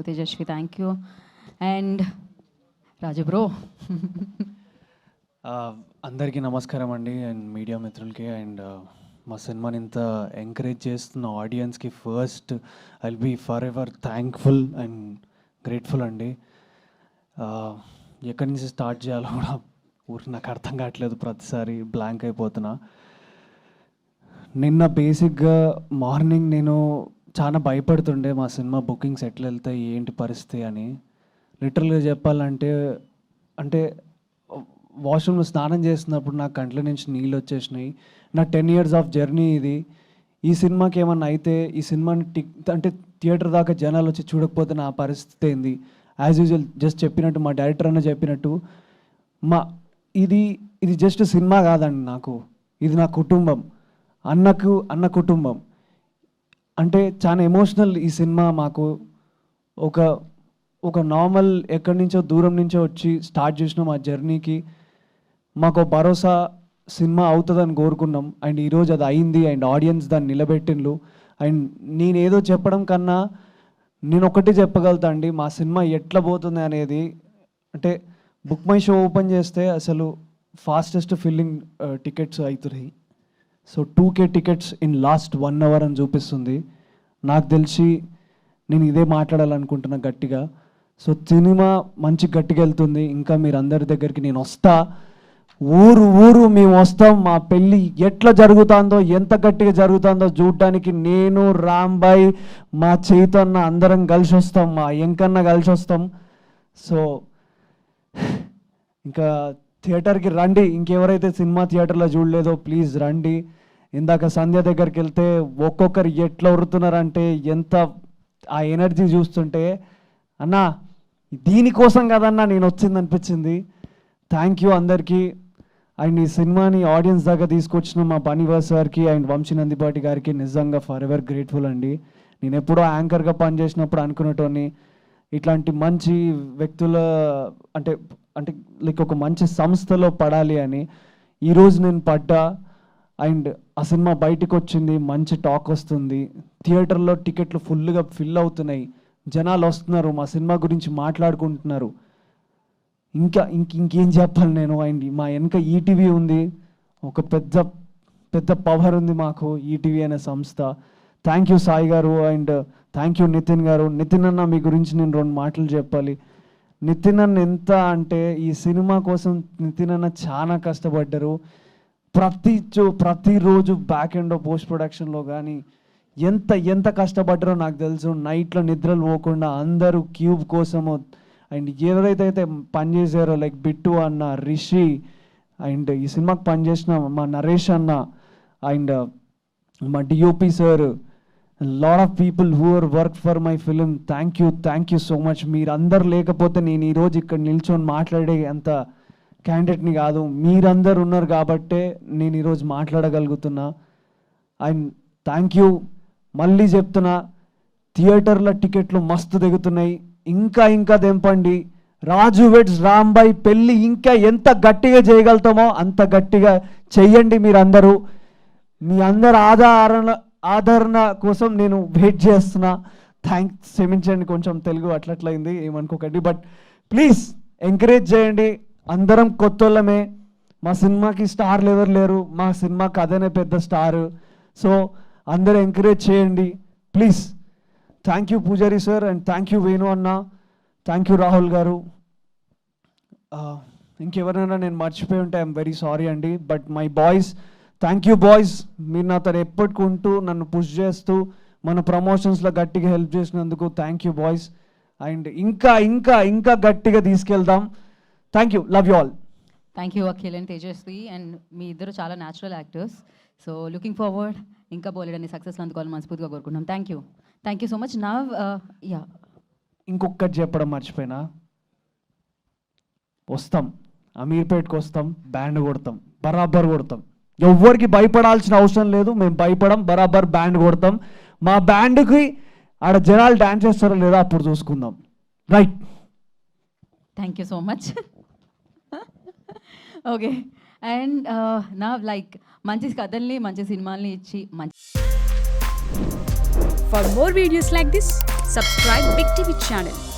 Tejaswi, thank you. And Raju bro. అందరికీ నమస్కారం అండి, అండ్ మీడియా మిత్రులకి, అండ్ మా సినిమాని ఇంత ఎంకరేజ్ చేస్తున్న ఆడియన్స్కి first I will be forever thankful and grateful అండి. ఎక్కడి నుంచి స్టార్ట్ చేయాలో కూడా ఊరికి నాకు అర్థం కావట్లేదు, ప్రతిసారి బ్లాంక్ అయిపోతున్నా. నిన్న బేసిక్గా మార్నింగ్ నేను చాలా భయపడుతుండే మా సినిమా బుకింగ్స్ ఎట్లా వెళ్తాయి, ఏంటి పరిస్థితి అని. లిటరల్గా చెప్పాలంటే అంటే వాష్రూమ్లో స్నానం చేస్తున్నప్పుడు నాకు కంట్ల నుంచి నీళ్ళు వచ్చేసినాయి. నా 10 years ఆఫ్ జర్నీ ఇది. ఈ సినిమాకి ఏమన్నా అయితే ఈ సినిమాని అంటే థియేటర్ దాకా జనాలు వచ్చి చూడకపోతే నా పరిస్థితి ఏంది. యాజ్ యూజువల్ జస్ట్ చెప్పినట్టు మా డైరెక్టర్ అన్న చెప్పినట్టు ఇది జస్ట్ సినిమా కాదండి, నాకు ఇది నా కుటుంబం, అన్న కుటుంబం. అంటే చాలా ఎమోషనల్ ఈ సినిమా. మాకు ఒక నార్మల్ ఎక్కడి నుంచో దూరం నుంచో వచ్చి స్టార్ట్ చేసిన మా జర్నీకి మాకు భరోసా సినిమా అవుతుందని కోరుకున్నాం. అండ్ ఈరోజు అది అయింది, అండ్ ఆడియన్స్ దాన్ని నిలబెట్టిండ్రు. అండ్ నేను ఏదో చెప్పడం కన్నా నేను ఒకటి చెప్పగలుగుతా అండి, మా సినిమా ఎట్లా పోతుంది అనేది. అంటే బుక్ మై షో ఓపెన్ చేస్తే అసలు ఫాస్టెస్ట్ ఫిల్లింగ్ టికెట్స్ అవుతున్నాయి. So 2K tickets in last 1 hour అని చూపిస్తుంది. నాకు తెలిసి నేను ఇదే మాట్లాడాలనుకుంటున్నా గట్టిగా. సో సినిమా మంచి గట్టిగా వెళ్తుంది. ఇంకా మీరు అందరి దగ్గరికి నేను వస్తా, ఊరు మేము వస్తాం. మా పెళ్ళి ఎట్లా జరుగుతుందో, ఎంత గట్టిగా జరుగుతుందో చూడటానికి నేను, రాంబాయ్, మా చైతన్య అందరం కలిసి వస్తాం, మా ఎంకన్న కలిసి వస్తాం. సో ఇంకా థియేటర్కి రండి, ఇంకెవరైతే సినిమా థియేటర్లో చూడలేదో ప్లీజ్ రండి. ఇందాక సంధ్య దగ్గరికి వెళ్తే ఒక్కొక్కరు ఎట్లా ఉరుతున్నారంటే, ఎంత ఆ ఎనర్జీ చూస్తుంటే అన్నా దీనికోసం కదన్నా నేను వచ్చింది అనిపించింది. థ్యాంక్ యూ అందరికీ. అండ్ ఈ సినిమాని ఆడియన్స్ దాకా తీసుకొచ్చిన మా బనీవాస్ గారికి అండ్ వంశీ నందిపాటి గారికి నిజంగా ఫర్ ఎవర్ గ్రేట్ఫుల్ అండి. నేను ఎప్పుడో యాంకర్గా పనిచేసినప్పుడు అనుకునేటోని ఇట్లాంటి మంచి వ్యక్తుల అంటే అంటే లైక్ ఒక మంచి సంస్థలో పడాలి అని. ఈరోజు నేను పడ్డా. అండ్ ఆ సినిమా బయటకు వచ్చింది, మంచి టాక్ వస్తుంది, థియేటర్లో టికెట్లు ఫుల్గా ఫిల్ అవుతున్నాయి, జనాలు వస్తున్నారు, మా సినిమా గురించి మాట్లాడుకుంటున్నారు. ఇంకేం చెప్పాలి నేను. అండ్ మా వెనక ఈటీవీ ఉంది, ఒక పెద్ద పవర్ ఉంది మాకు ఈటీవీ అనే సంస్థ. థ్యాంక్ యూ సాయి గారు, అండ్ థ్యాంక్ యూ నితిన్ గారు. నితిన్ అన్న మీ గురించి నేను 2 మాటలు చెప్పాలి. నితిన్ అన్న ఎంత అంటే ఈ సినిమా కోసం నితిన్ అన్న చాలా కష్టపడ్డారు. ప్రతిరోజు బ్యాక్ ఎండ్ పోస్ట్ ప్రొడక్షన్లో కానీ ఎంత కష్టపడ్డారో నాకు తెలుసు. నైట్లో నిద్రలు పోకుండా అందరూ క్యూబ్ కోసము. అండ్ ఎవరైతే పనిచేసారో లైక్ బిట్టు అన్న, రిషి, అండ్ ఈ సినిమాకి పనిచేసిన మా నరేష్ అన్న, అండ్ మా DOP sir, lot of people who are work for my film. Thank you so much. మీరందరూ లేకపోతే నేను ఈరోజు ఇక్కడ నిల్చొని మాట్లాడే అంత క్యాండిడేట్ని కాదు. మీరందరూ ఉన్నారు కాబట్టే నేను ఈరోజు మాట్లాడగలుగుతున్నా. And thank you. మళ్ళీ చెప్తున్నా, థియేటర్ల టికెట్లు మస్తు దిగుతున్నాయి, ఇంకా తెంపండి. రాజు వెడ్స్ రాంబాయ్ పెళ్ళి ఇంకా ఎంత గట్టిగా చేయగలుగుతామో అంత గట్టిగా చెయ్యండి. మీరందరూ మీ అందరు ఆదరణ కోసం నేను వెయిట్ చేస్తున్నా. థ్యాంక్స్, క్షమించండి కొంచెం తెలుగు అట్లట్లయింది, ఏమనుకోకండి. బట్ ప్లీజ్ ఎంకరేజ్ చేయండి. అందరం కొత్తోళ్ళమే, మా సినిమాకి స్టార్లు ఎవరు లేరు, మా సినిమాకి అదనే పెద్ద స్టారు. సో అందరూ ఎంకరేజ్ చేయండి ప్లీజ్. థ్యాంక్ యూ పూజారి sir, and thank you Venu అన్న, థ్యాంక్ యూ రాహుల్ గారు. ఇంకెవరైనా నేను మర్చిపోయి ఉంటే ఐఎమ్ వెరీ సారీ అండి. But my boys, thank you boys. మీరు నాతో ఎప్పటికుంటూ నన్ను పుష్ చేస్తూ మన ప్రమోషన్స్లో గట్టిగా హెల్ప్ చేసినందుకు థ్యాంక్ యూ బాయ్స్. అండ్ ఇంకా గట్టిగా తీసుకెళ్దాం. Thank you, love you all. Thank you Akhil and Tejaswi. And మీ ఇద్దరు చాలా natural actors. So looking forward ఇంకా బోలెడన్ని సక్సెస్ అందుకోవాలని మనస్ఫూర్తిగా కోరుకుంటున్నాం. Thank you so much. నా ఇంకొకటి చెప్పడం మర్చిపోయినా, వస్తాం అమీర్పేట్కి వస్తాం, బ్యాండ్ కొడతాం, బరాబర్ కొడతాం. ఎవ్వరికి భయపడాల్సిన అవసరం లేదు, మేము భయపడం, బరాబర్ బ్యాండ్ కొడతాం. మా బ్యాండ్కి ఆడ జనాలు డ్యాన్స్ చేస్తారో లేదా అప్పుడు చూసుకుందాం. Right, thank you so much. Okay. And నా లైక్ మంచి కథల్ని, మంచి సినిమాల్ని ఇచ్చి మంచి For more videos like this, subscribe Big TV channel.